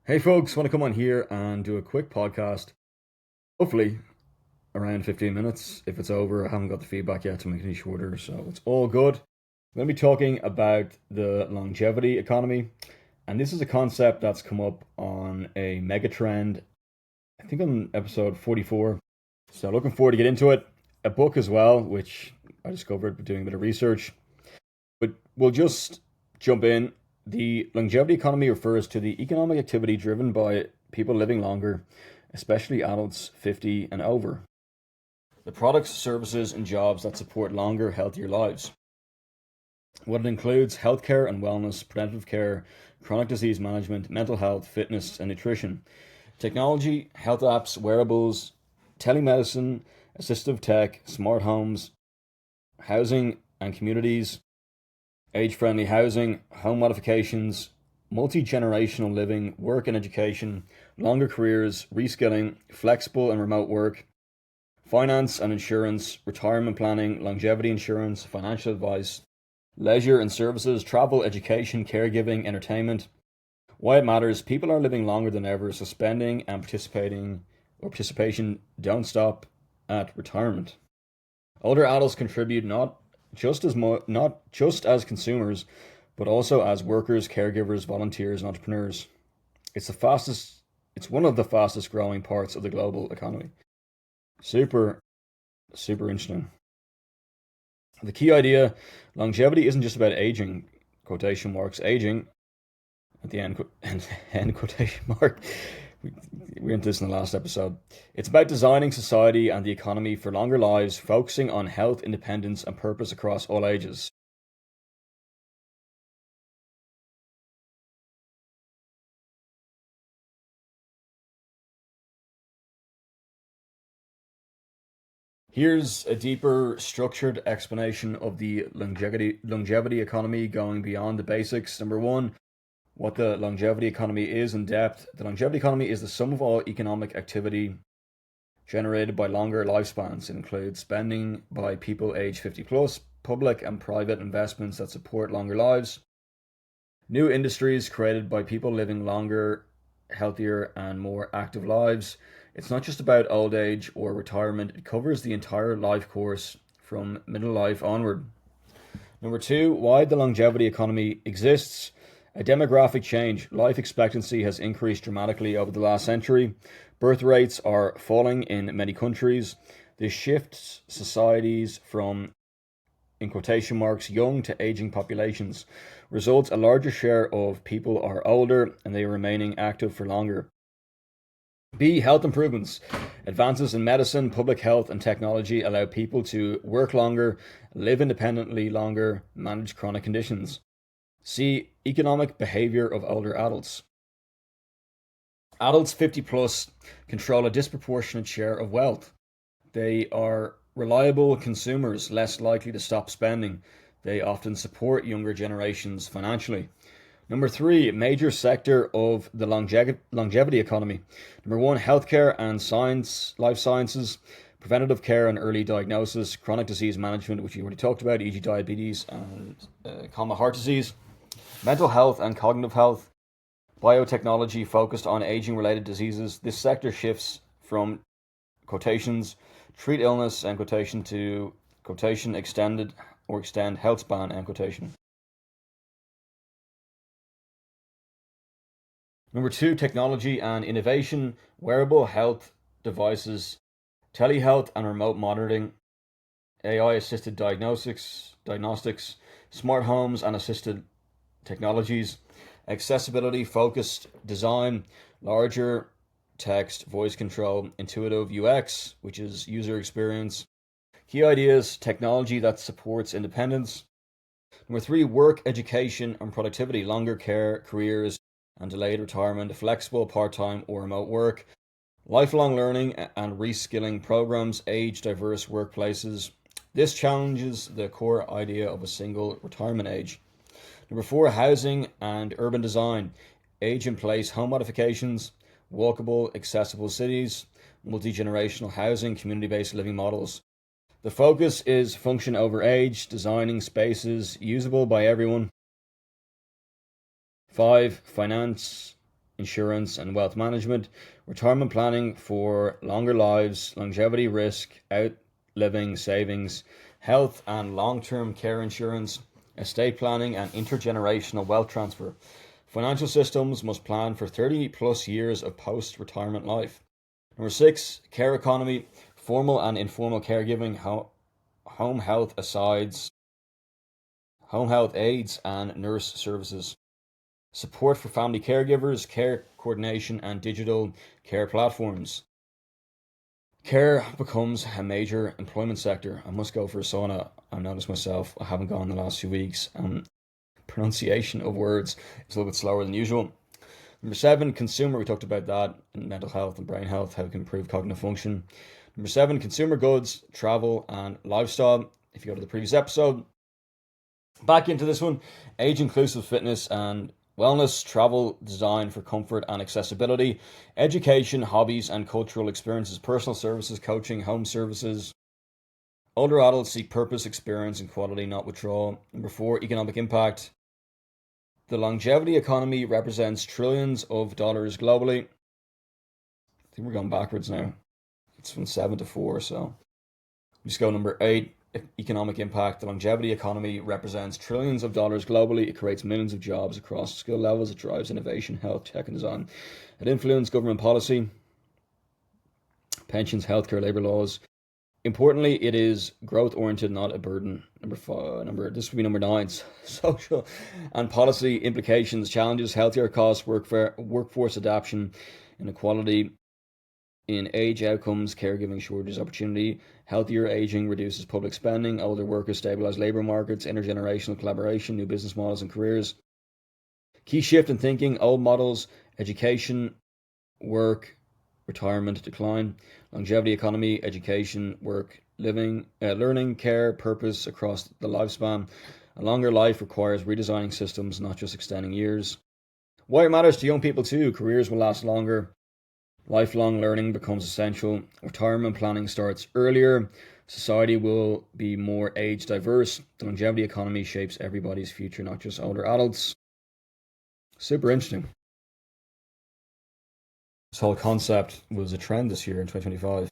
Hey folks, want to come on here and do a quick podcast, hopefully around 15 minutes. If it's over, I haven't got the feedback yet to make it any shorter, so it's all good. I'm going to be talking about the longevity economy, and this is a concept that's come up on a mega trend, I think on episode 44. So looking forward to get into it. A book as well, which I discovered doing a bit of research. But we'll just jump in. The longevity economy refers to the economic activity driven by people living longer, especially adults 50 and over. The products, services, and jobs that support longer, healthier lives. What it includes healthcare and wellness, preventive care, chronic disease management, mental health, fitness, and nutrition. Technology, health apps, wearables, telemedicine, assistive tech, smart homes, housing and communities, age-friendly housing, home modifications, multi-generational living, work and education, longer careers, reskilling, flexible and remote work, finance and insurance, retirement planning, longevity insurance, financial advice, leisure and services, travel, education, caregiving, entertainment. Why it matters, people are living longer than ever, so spending and participation don't stop at retirement. Older adults contribute not just as consumers, but also as workers, caregivers, volunteers, and entrepreneurs. It's the fastest. It's one of the fastest growing parts of the global economy. Super, super interesting. The key idea: longevity isn't just about aging. Quotation marks aging at the end. End quotation mark. We went into this in the last episode. It's about designing society and the economy for longer lives, focusing on health, independence, and purpose across all ages. Here's a deeper, structured explanation of the longevity economy going beyond the basics. Number one, what the longevity economy is in depth. The longevity economy is the sum of all economic activity generated by longer lifespans. It includes spending by people age 50 plus, public and private investments that support longer lives, new industries created by people living longer, healthier, and more active lives. It's not just about old age or retirement, it covers the entire life course from middle life onward. Number two, why the longevity economy exists. A demographic change. Life expectancy has increased dramatically over the last century. Birth rates are falling in many countries. This shifts societies from, in quotation marks, young to aging populations. Results a larger share of people are older and they are remaining active for longer. B. Health improvements. Advances in medicine, public health, and technology allow people to work longer, live independently longer, manage chronic conditions. C. Economic behavior of older adults. Adults 50 plus control a disproportionate share of wealth. They are reliable consumers, less likely to stop spending. They often support younger generations financially. Number three, major sector of the longevity economy. Number one, healthcare and science, life sciences, preventative care and early diagnosis, chronic disease management, which you already talked about, e.g., diabetes and common heart disease, mental health and cognitive health, biotechnology focused on aging related diseases. This sector shifts from quotations treat illness and quotation to quotation extended or extend health span and quotation. Number two, technology and innovation, wearable health devices, telehealth and remote monitoring, AI assisted diagnostics, smart homes and assisted technologies, accessibility focused design, larger text, voice control, intuitive UX, which is user experience. Key ideas, technology that supports independence. Number three, work, education, and productivity, longer care, careers, and delayed retirement, flexible part-time or remote work, lifelong learning and reskilling programs, age diverse workplaces. This challenges the core idea of a single retirement age. Number four, housing and urban design, age in place home modifications, walkable, accessible cities, multi-generational housing, community-based living models. The focus is function over age, designing spaces usable by everyone. Five, finance insurance and wealth management, retirement planning for longer lives, longevity risk, outliving savings, health and long-term care insurance, estate planning and intergenerational wealth transfer. Financial systems must plan for 30 plus years of post-retirement life. Number 6, care economy, formal and informal caregiving, home health asides, home health aides and nurse services. Support for family caregivers, care coordination and digital care platforms. Care becomes a major employment sector. I must go for a sauna. I've noticed myself, I haven't gone the last few weeks. Pronunciation of words is a little bit slower than usual. Number 7, consumer. We talked about that in mental health and brain health, how it can improve cognitive function. Number 7, consumer goods, travel and lifestyle. If you go to the previous episode, back into this one, age inclusive fitness and wellness, travel design for comfort and accessibility, education, hobbies and cultural experiences, personal services, coaching, home services. Older adults seek purpose, experience and quality, not withdrawal. Number 4, economic impact. The longevity economy represents trillions of dollars globally. I think we're going backwards now. It's from 7 to 4, so just go number 8. Economic impact. The longevity economy represents trillions of dollars globally. It creates millions of jobs across skill levels. It drives innovation, health, tech, and design. It influences government policy, pensions, healthcare, labor laws. Importantly, it is growth-oriented, not a burden. This would be number 9. Social and policy implications, challenges, healthcare costs, workforce adaptation, inequality in age outcomes, caregiving shortages, opportunity. Healthier aging reduces public spending. Older workers stabilize labor markets. Intergenerational collaboration, new business models and careers. Key shift in thinking, old models, education, work, retirement, decline. Longevity economy, education, work, learning, care, purpose across the lifespan. A longer life requires redesigning systems, not just extending years. Why it matters to young people too. Careers will last longer. Lifelong learning becomes essential. Retirement planning starts earlier. Society will be more age diverse. The longevity economy shapes everybody's future, not just older adults. Super interesting. This whole concept was a trend this year in 2025.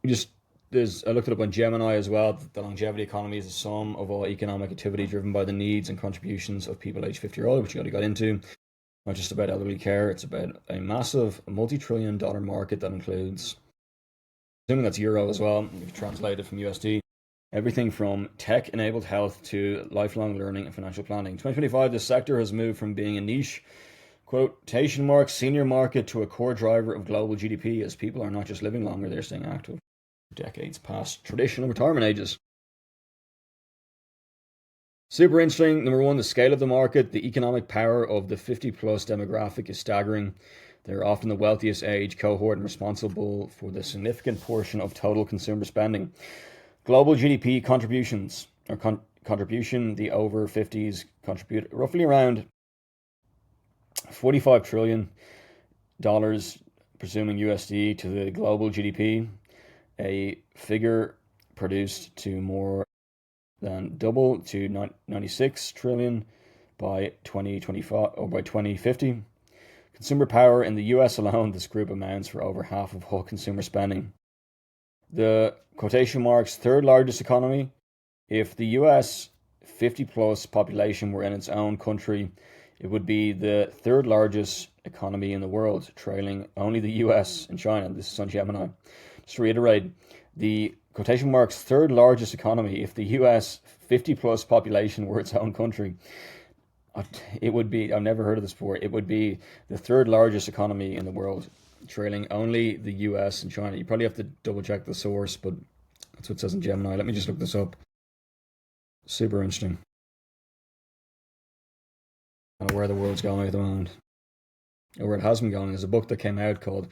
I looked it up on Gemini as well. The longevity economy is the sum of all economic activity driven by the needs and contributions of people aged 50 or older, which you already got into. Not just about elderly care, it's about a massive multi-trillion dollar market that includes, assuming that's euro as well, if you translate it from USD, everything from tech-enabled health to lifelong learning and financial planning. 2025, this sector has moved from being a niche, quotation marks, senior market to a core driver of global GDP as people are not just living longer, they're staying active decades past traditional retirement ages. Super interesting. Number 1, the scale of the market. The economic power of the 50 plus demographic is staggering. They're often the wealthiest age cohort and responsible for the significant portion of total consumer spending. Global GDP contributions, or contribution, the over 50s contribute roughly around $45 trillion, presuming USD, to the global GDP. A figure produced to more than double to 96 trillion by 2025 or by 2050. Consumer power in the US alone, this group amounts for over half of all consumer spending. The quotation marks third largest economy. If the US 50 plus population were in its own country, it would be the third largest economy in the world, trailing only the US and China. This is on Gemini. Just to reiterate, the quotation marks third largest economy, if the US 50 plus population were its own country, it would be, I've never heard of this before, it would be the third largest economy in the world, trailing only the US and China. You probably have to double check the source, but that's what it says in Gemini. Let me just look this up. Super interesting. I don't know where the world's going at the moment, or where it has been going. There's a book that came out called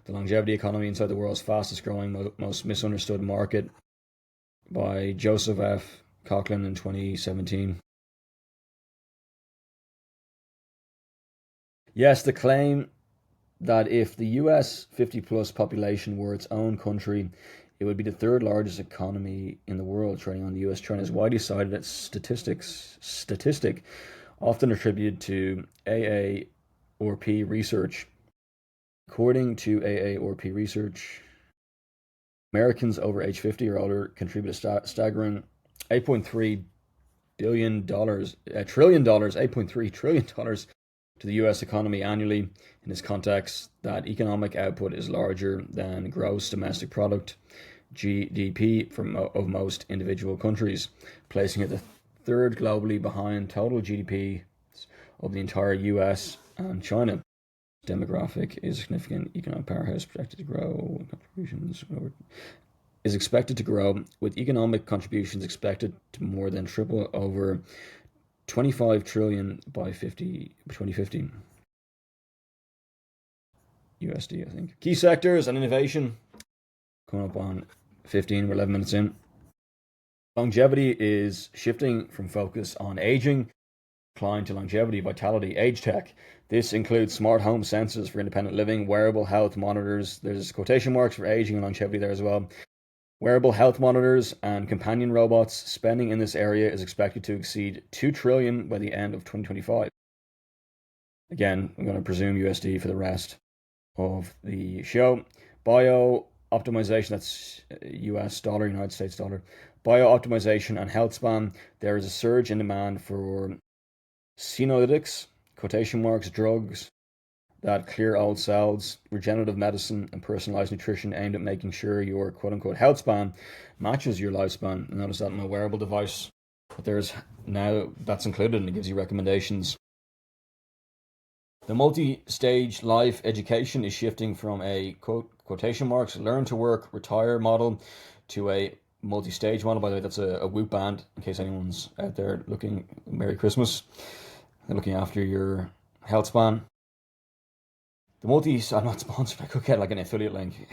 The Longevity Economy Inside the World's Fastest Growing, Most Misunderstood Market by Joseph F. Coughlin in 2017. Yes, the claim that if the US 50 plus population were its own country, it would be the third largest economy in the world, trading on the US. China is widely cited as statistic often attributed to AA or P research. According to AA or P research, Americans over age 50 or older contribute a staggering $8.3 billion, trillion dollars, $8.3 trillion to the US economy annually. In this context, that economic output is larger than gross domestic product, GDP, of most individual countries, placing it the third globally behind total GDP of the entire US and China. Demographic is significant. Economic powerhouse projected to grow. Contributions is expected to grow, with economic contributions expected to more than triple over 25 trillion by 2050 USD, I think. Key sectors and innovation. Coming up on 15, we're 11 minutes in. Longevity is shifting from focus on aging, decline to longevity, vitality, age tech. This includes smart home sensors for independent living, wearable health monitors. There's quotation marks for aging and longevity there as well. Wearable health monitors and companion robots. Spending in this area is expected to exceed 2 trillion by the end of 2025. Again, I'm going to presume USD for the rest of the show. Bio optimization, that's US dollar, United States dollar. Bio optimization and health span. There is a surge in demand for senolytics, quotation marks, drugs that clear old cells, regenerative medicine, and personalized nutrition aimed at making sure your quote-unquote health span matches your lifespan. Notice that in my wearable device, but there's now that's included and it gives you recommendations. The multi-stage life education is shifting from a quotation marks learn to work, retire model to a multi-stage model. By the way, that's a Whoop band, in case anyone's out there looking. Merry Christmas. They're looking after your health span. I'm not sponsored, I could get like an affiliate link.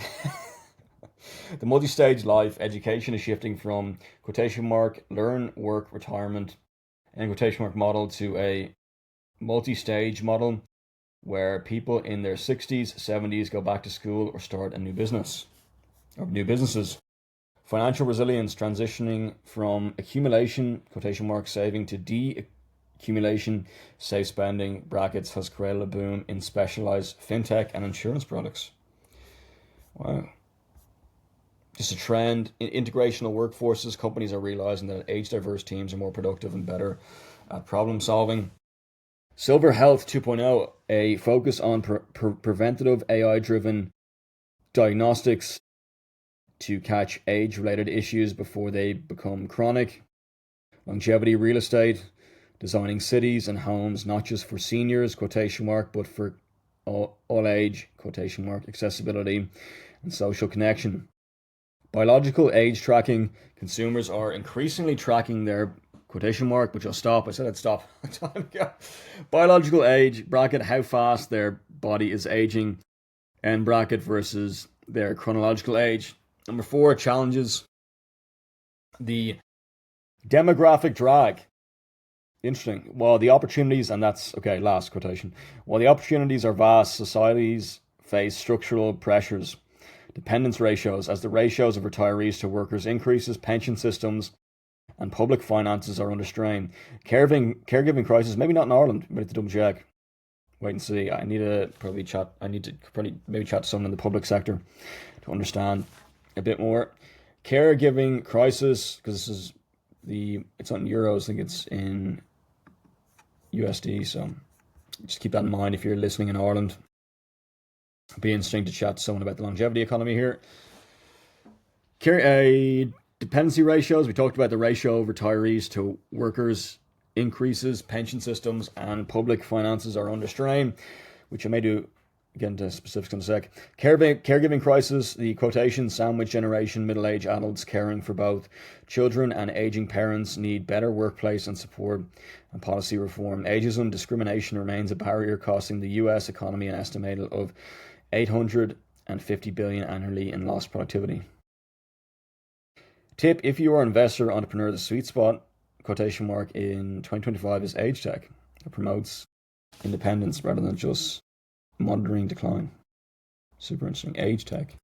The multi-stage life education is shifting from quotation mark learn, work, retirement, and quotation mark model to a multi-stage model where people in their 60s, 70s go back to school or start a new business or new businesses. Financial resilience transitioning from accumulation, quotation mark saving, to accumulation, safe spending, brackets, has created a boom in specialized fintech and insurance products. Wow. Just a trend in integrational workforces. Companies are realizing that age diverse teams are more productive and better at problem solving. Silver Health 2.0, a focus on preventative AI driven diagnostics to catch age related issues before they become chronic. Longevity real estate, designing cities and homes not just for seniors, quotation mark, but for all age, quotation mark, accessibility and social connection. Biological age tracking. Consumers are increasingly tracking their quotation mark, which I'll stop. I said I'd stop a time ago. Biological age, bracket, how fast their body is aging, and bracket versus their chronological age. Number 4, challenges. The demographic drag. Interesting. Well, the opportunities, and that's, okay, last quotation. While the opportunities are vast, societies face structural pressures. Dependence ratios. As the ratios of retirees to workers increases, pension systems and public finances are under strain. Caregiving crisis, maybe not in Ireland, but to double check. Wait and see. I need to maybe chat to someone in the public sector to understand a bit more. Caregiving crisis, because this is it's not in euros, I think it's in USD, so just keep that in mind if you're listening in Ireland. It'd be interesting to chat to someone about the longevity economy here. Dependency ratios, we talked about the ratio of retirees to workers increases, pension systems and public finances are under strain, which I may do get into specifics in a sec. Caregiving crisis, the quotation sandwich generation, middle-aged adults caring for both children and aging parents need better workplace and support and policy reform. Ageism discrimination remains a barrier, costing the US economy an estimated of $850 billion annually in lost productivity. Tip: if you are an investor, entrepreneur, the sweet spot, quotation mark, in 2025 is age tech. It promotes independence rather than just monitoring decline. Super interesting. Age tech.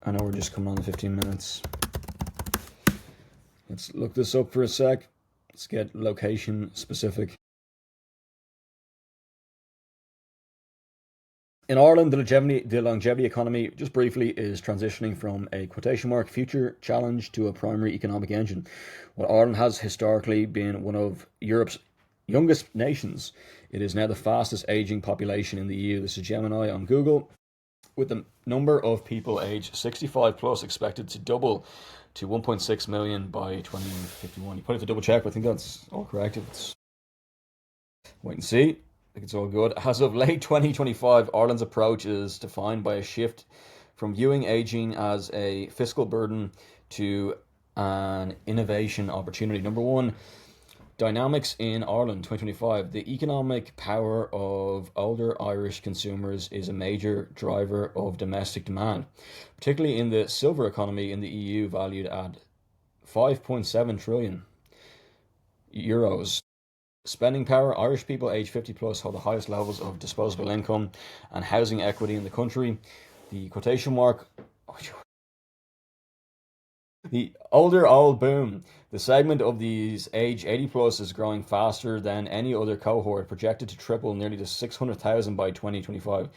I know we're just coming on the 15 minutes. Let's look this up for a sec. Let's get location specific. In Ireland, the longevity economy, just briefly, is transitioning from a quotation mark future challenge to a primary economic engine. While Ireland has historically been one of Europe's youngest nations, it is now the fastest aging population in the EU. This is Gemini on Google, with the number of people aged 65 plus expected to double to 1.6 million by 2051. You put it to double check, but I think that's all correct. If it's wait and see. I think it's all good. As of late 2025, Ireland's approach is defined by a shift from viewing aging as a fiscal burden to an innovation opportunity. Number one, dynamics in Ireland 2025. The economic power of older Irish consumers is a major driver of domestic demand, particularly in the silver economy in the EU, valued at 5.7 trillion euros. Spending power. Irish people aged 50 plus hold the highest levels of disposable income and housing equity in the country. The quotation mark, the older old boom. The segment of these age 80 plus is growing faster than any other cohort, projected to triple nearly to 600,000 by 2025.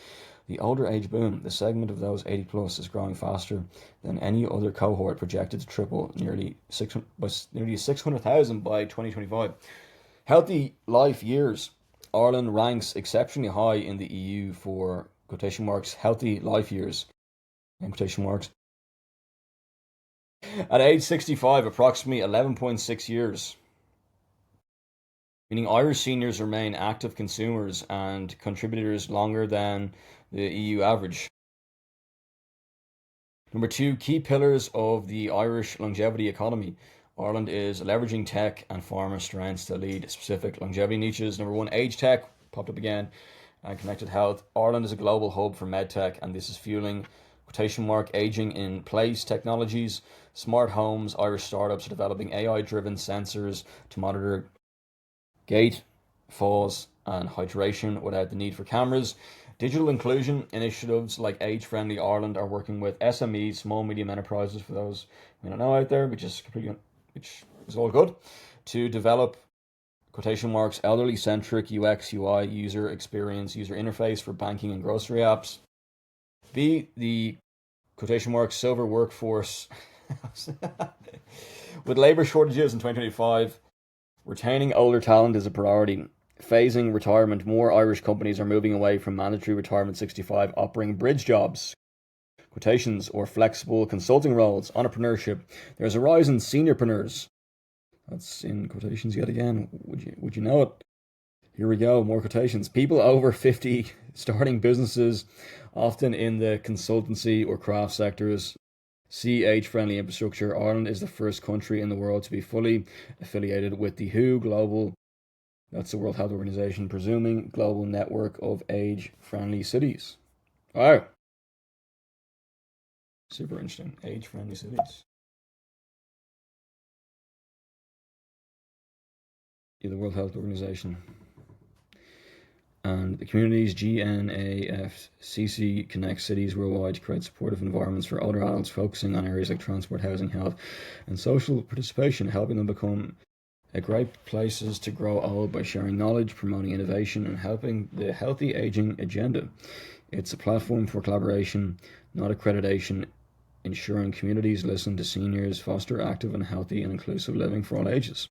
The older age boom, the segment of those 80 plus, is growing faster than any other cohort, projected to triple nearly 600,000 by 2025. Healthy life years. Ireland ranks exceptionally high in the EU for quotation marks healthy life years. In quotation marks. At age 65, approximately 11.6 years. Meaning Irish seniors remain active consumers and contributors longer than the EU average. Number two, key pillars of the Irish longevity economy. Ireland is leveraging tech and pharma strengths to lead specific longevity niches. Number one, age tech, popped up again, and connected health. Ireland is a global hub for medtech, and this is fueling quotation mark aging in place technologies. Smart homes. Irish startups are developing AI-driven sensors to monitor gait, falls, and hydration without the need for cameras. Digital inclusion initiatives like Age Friendly Ireland are working with SMEs, small medium enterprises, for those we don't know out there, which is all good, to develop quotation marks elderly centric UX UI user experience user interface for banking and grocery apps. B, the quotation marks silver workforce. With labor shortages in 2025, retaining older talent is a priority. Phasing retirement. More Irish companies are moving away from mandatory retirement 65, offering bridge jobs, quotations, or flexible consulting roles. Entrepreneurship. There's a rise in seniorpreneurs. That's in quotations yet again. Would you know it? Here we go. More quotations. People over 50 starting businesses, often in the consultancy or craft sectors. See age-friendly infrastructure. Ireland is the first country in the world to be fully affiliated with the WHO Global, that's the World Health Organization, presuming global network of age-friendly cities. Wow. Super interesting. Age-friendly cities. Yeah, the World Health Organization. And the communities, GNAFCC connects cities worldwide to create supportive environments for older adults, focusing on areas like transport, housing, health, and social participation, helping them become great places to grow old by sharing knowledge, promoting innovation, and helping the healthy aging agenda. It's a platform for collaboration, not accreditation, ensuring communities listen to seniors, foster active and healthy and inclusive living for all ages.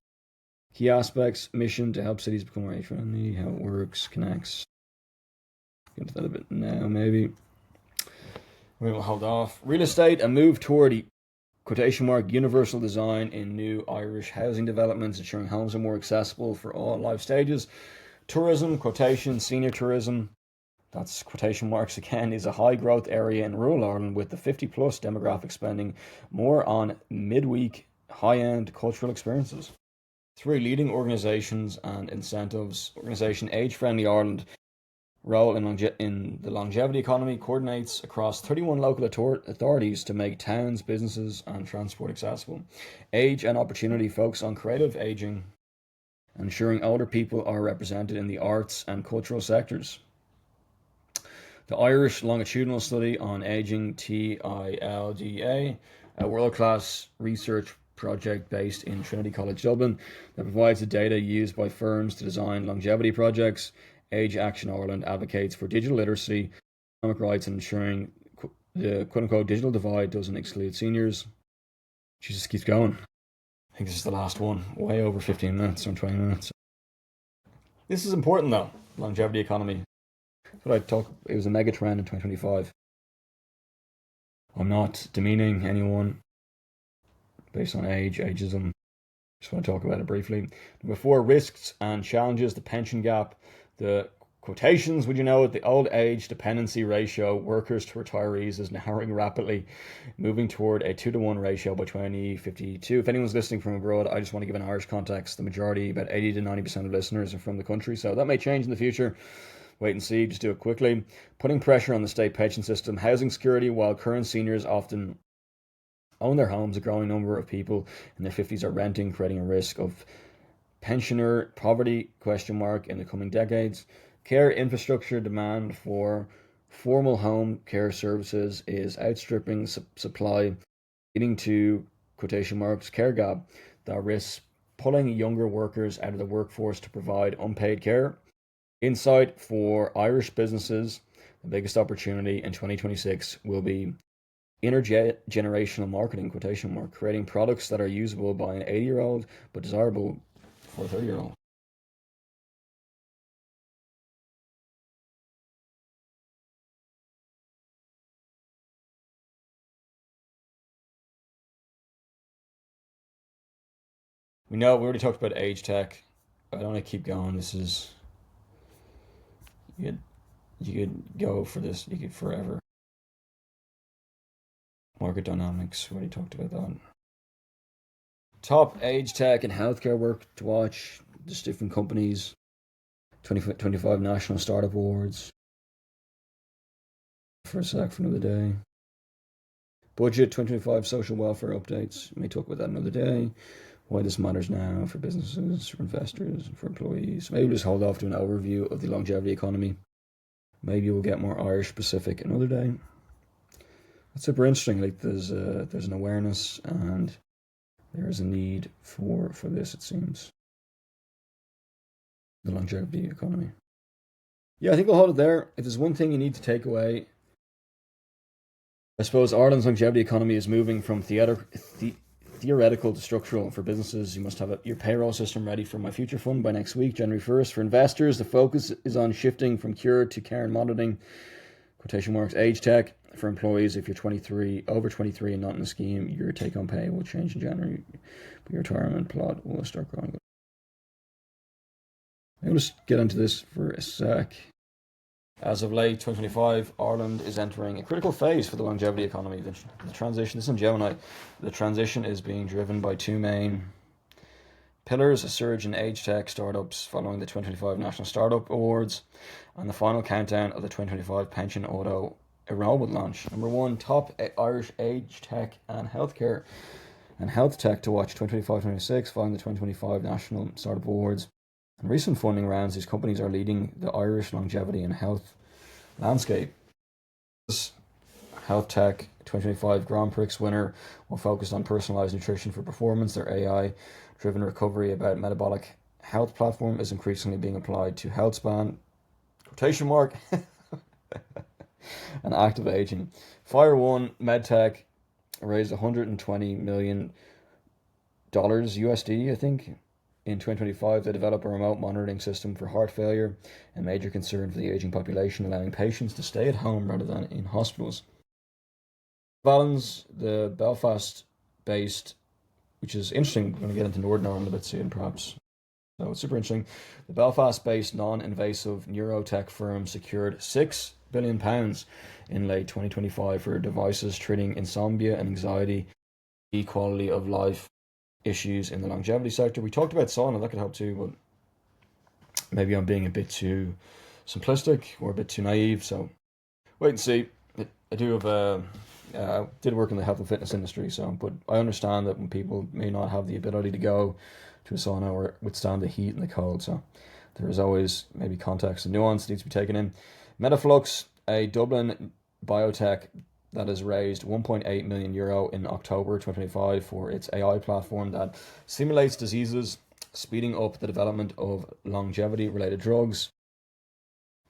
Key aspects: mission to help cities become more age-friendly, how it works, connects. Get into that a bit now, maybe. We will hold off. Real estate, a move toward quotation mark universal design in new Irish housing developments, ensuring homes are more accessible for all life stages. Tourism, quotation, senior tourism, that's quotation marks again, is a high growth area in rural Ireland, with the 50 plus demographic spending more on midweek high-end cultural experiences. Three, leading organisations and incentives. Organisation Age Friendly Ireland, role in the longevity economy, coordinates across 31 local authorities to make towns, businesses, and transport accessible. Age and opportunity, focus on creative aging ensuring older people are represented in the arts and cultural sectors. The Irish Longitudinal Study on Aging, TILGA, a world-class research project based in Trinity College Dublin that provides the data used by firms to design longevity projects. Age Action Ireland advocates for digital literacy, economic rights, and ensuring the quote-unquote digital divide doesn't exclude seniors. She just keeps going. I think this is the last one. Way over 15 minutes or 20 minutes. This is important though. Longevity economy. That's what I talk. It was a mega trend in 2025. I'm not demeaning anyone based on age, ageism. Just want to talk about it briefly. Number 4, risks and challenges. The pension gap. The quotations, would you know it, the old age dependency ratio, workers to retirees, is narrowing rapidly, moving toward a 2-to-1 ratio by 2052. If anyone's listening from abroad, I just want to give an Irish context. The majority, about 80 to 90% of listeners, are from the country, so that may change in the future. Wait and see, just do it quickly. Putting pressure on the state pension system, housing security, while current seniors often own their homes, a growing number of people in their 50s are renting, creating a risk of pensioner poverty, in the coming decades. Care infrastructure demand for formal home care services is outstripping supply, leading to quotation marks care gap that risks pulling younger workers out of the workforce to provide unpaid care. Insight for Irish businesses: the biggest opportunity in 2026 will be intergenerational marketing, quotation mark, creating products that are usable by an 80-year-old but desirable for a 30-year-old. We already talked about age tech. I don't want to keep going. This is, you could, you could go for this, you could forever. Market dynamics, we already talked about that. Top age tech and healthcare work to watch. Just different companies. 2025 National Startup Awards. For a sec, for another day. Budget 2025 social welfare updates. May talk about that another day. Why this matters now for businesses, for investors, for employees. Maybe we'll just hold off to an overview of the longevity economy. Maybe we'll get more Irish specific another day. That's super interesting. Like there's an awareness and there's a need for this, it seems. The longevity economy. Yeah, I think we'll hold it there. If there's one thing you need to take away, I suppose Ireland's longevity economy is moving from theoretical to structural. For businesses, you must have your payroll system ready for My Future Fund by next week, January 1st. For investors, the focus is on shifting from cure to care and monitoring, quotation marks, age tech. For employees, if you're over 23 and not in the scheme, your take-home pay will change in January. But your retirement plot will start growing. I'll just get into this for a sec. As of late 2025, Ireland is entering a critical phase for the longevity economy. The transition, this is on Gemini, the transition is being driven by two main pillars: a surge in age tech startups following the 2025 National Startup Awards, and the final countdown of the 2025 pension auto enrollment launch. Number 1, top Irish age tech and healthcare and health tech to watch 2025-26 following the 2025 National Startup Awards. In recent funding rounds, these companies are leading the Irish longevity and health landscape. This Health Tech 2025 Grand Prix winner will focus on personalized nutrition for performance. Their AI-driven recovery about metabolic health platform is increasingly being applied to health span, quotation mark, and active aging. Fire One MedTech raised $120 million USD, I think, in 2025 to develop a remote monitoring system for heart failure, a major concern for the aging population, allowing patients to stay at home rather than in hospitals. Valens, the Belfast-based, which is interesting, we're going to get into Northern Ireland a bit soon, perhaps. So it's super interesting. The Belfast-based non-invasive neurotech firm secured £6 billion in late 2025 for devices treating insomnia and anxiety, quality of life issues in the longevity sector. We talked about sauna, that could help too, but maybe I'm being a bit too simplistic or a bit too naive, so wait and see. I do have did work in the health and fitness industry, but I understand that when people may not have the ability to go to a sauna or withstand the heat and the cold. So there is always maybe context and nuance that needs to be taken in. Metaflux, a Dublin biotech that has raised €1.8 million in October 2025 for its AI platform that simulates diseases, speeding up the development of longevity-related drugs.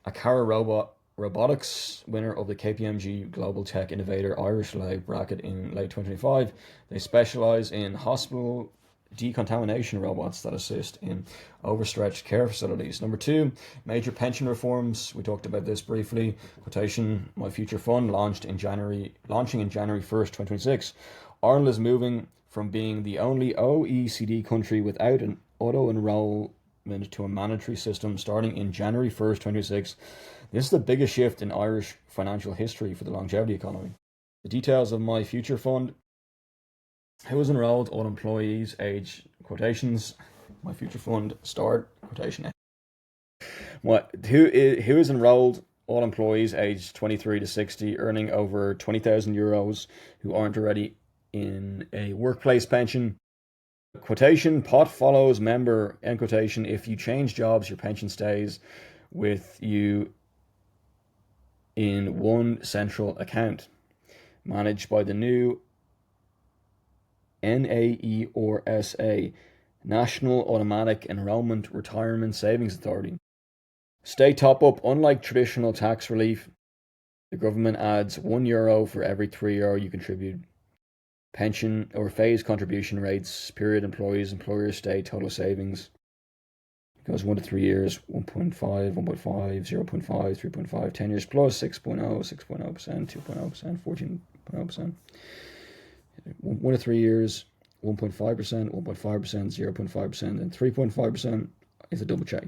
Akara Robotics, winner of the KPMG Global Tech Innovator Irish Live bracket in late 2025. They specialize in hospital decontamination robots that assist in overstretched care facilities. Number two, major pension reforms. We talked about this briefly. Quotation, My Future Fund launching in January 1st, 2026. Ireland is moving from being the only OECD country without an auto-enrollment to a mandatory system starting in January 1st, 2026. This is the biggest shift in Irish financial history for the longevity economy. The details of My Future Fund. Who is enrolled? All employees, age quotations. My Future Fund, start quotation. Who is enrolled? All employees aged 23 to 60, earning over €20,000, who aren't already in a workplace pension. Quotation, pot follows member, end quotation. If you change jobs, your pension stays with you in one central account, managed by the new NAERSA, National Automatic Enrollment Retirement Savings Authority. State top-up, unlike traditional tax relief, the government adds €1 for every €3 you contribute. Pension or phase contribution rates, period, employees, employers, state, total savings. It goes 1 to 3 years, 1.5, 1.5, 0.5, 3.5, 10 years plus, 6.0, 6.0%, 2.0%, 14.0%. 1 to 3 years, 1.5%, 1.5%, 0.5%, and 3.5% is a double check.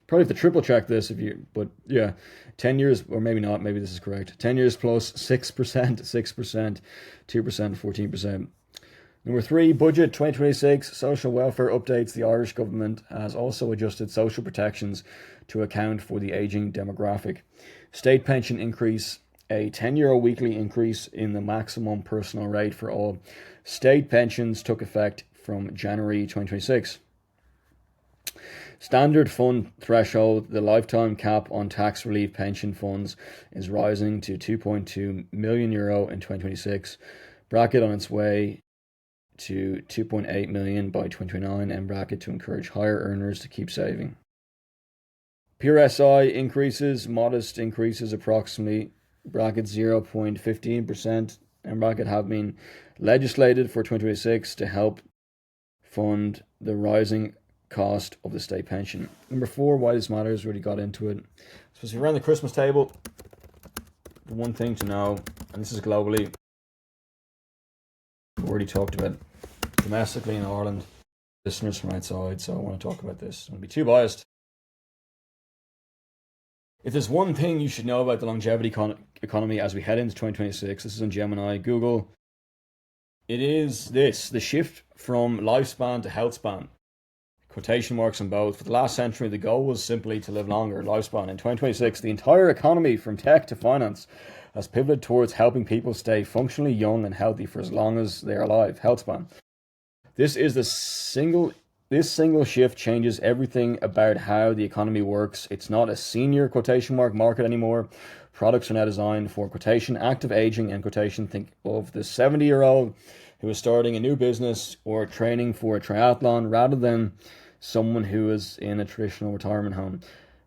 Probably have to triple check this but yeah, 10 years, or maybe not, maybe this is correct. 10 years plus 6%, 6%, 2%, 14%. Number three, budget 2026, social welfare updates. The Irish government has also adjusted social protections to account for the ageing demographic. State pension increase, a €10 weekly increase in the maximum personal rate for all state pensions took effect from January 2026. Standard fund threshold, the lifetime cap on tax relief pension funds is rising to €2.2 million in 2026. Bracket on its way to 2.8 million by 2029, and bracket to encourage higher earners to keep saving. PRSI increases, modest increases, approximately bracket 0.15%, and bracket have been legislated for 2026 to help fund the rising cost of the state pension. Number four, why this matters, really got into it. So around the Christmas table, the one thing to know, and this is globally, we already talked about domestically in Ireland, listeners from outside, so I want to talk about this. I won't be too biased. If there's one thing you should know about the longevity economy as we head into 2026, this is on Gemini, Google, it is this, the shift from lifespan to health span. Quotation marks on both. For the last century, the goal was simply to live longer, lifespan. In 2026, the entire economy, from tech to finance, has pivoted towards helping people stay functionally young and healthy for as long as they are alive, health span. This single shift changes everything about how the economy works. It's not a senior quotation mark market anymore. Products are now designed for quotation, active aging, and quotation. Think of the 70-year-old who is starting a new business or training for a triathlon rather than someone who is in a traditional retirement home.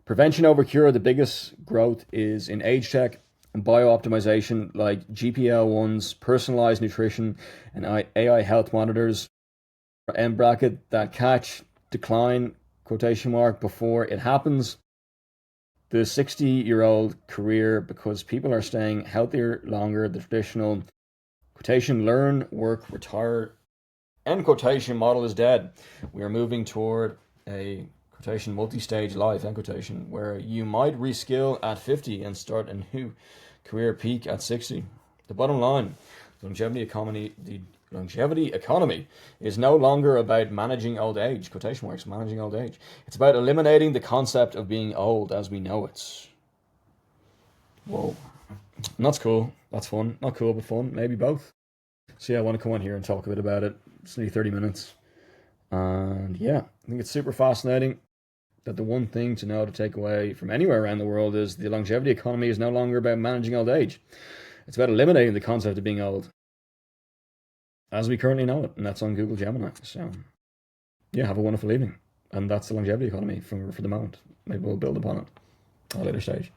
Prevention over cure, the biggest growth is in age tech and biooptimization like GLP-1s, personalized nutrition, and AI health monitors, end bracket, that catch decline, quotation mark, before it happens. The 60-year-old career, because people are staying healthier longer, the traditional quotation, learn, work, retire, end quotation model is dead. We are moving toward a quotation multi-stage life, end quotation, where you might reskill at 50 and start a new career peak at 60. The bottom line, the longevity economy is no longer about managing old age, quotation marks, managing old age. It's about eliminating the concept of being old as we know it. Whoa. And that's cool. That's fun. Not cool, but fun. Maybe both. So yeah, I want to come on here and talk a bit about it. It's nearly 30 minutes. And yeah, I think it's super fascinating that the one thing to know to take away from anywhere around the world is the longevity economy is no longer about managing old age. It's about eliminating the concept of being old as we currently know it, and that's on Google Gemini. So yeah, have a wonderful evening. And that's the longevity economy for the moment. Maybe we'll build upon it at a later stage.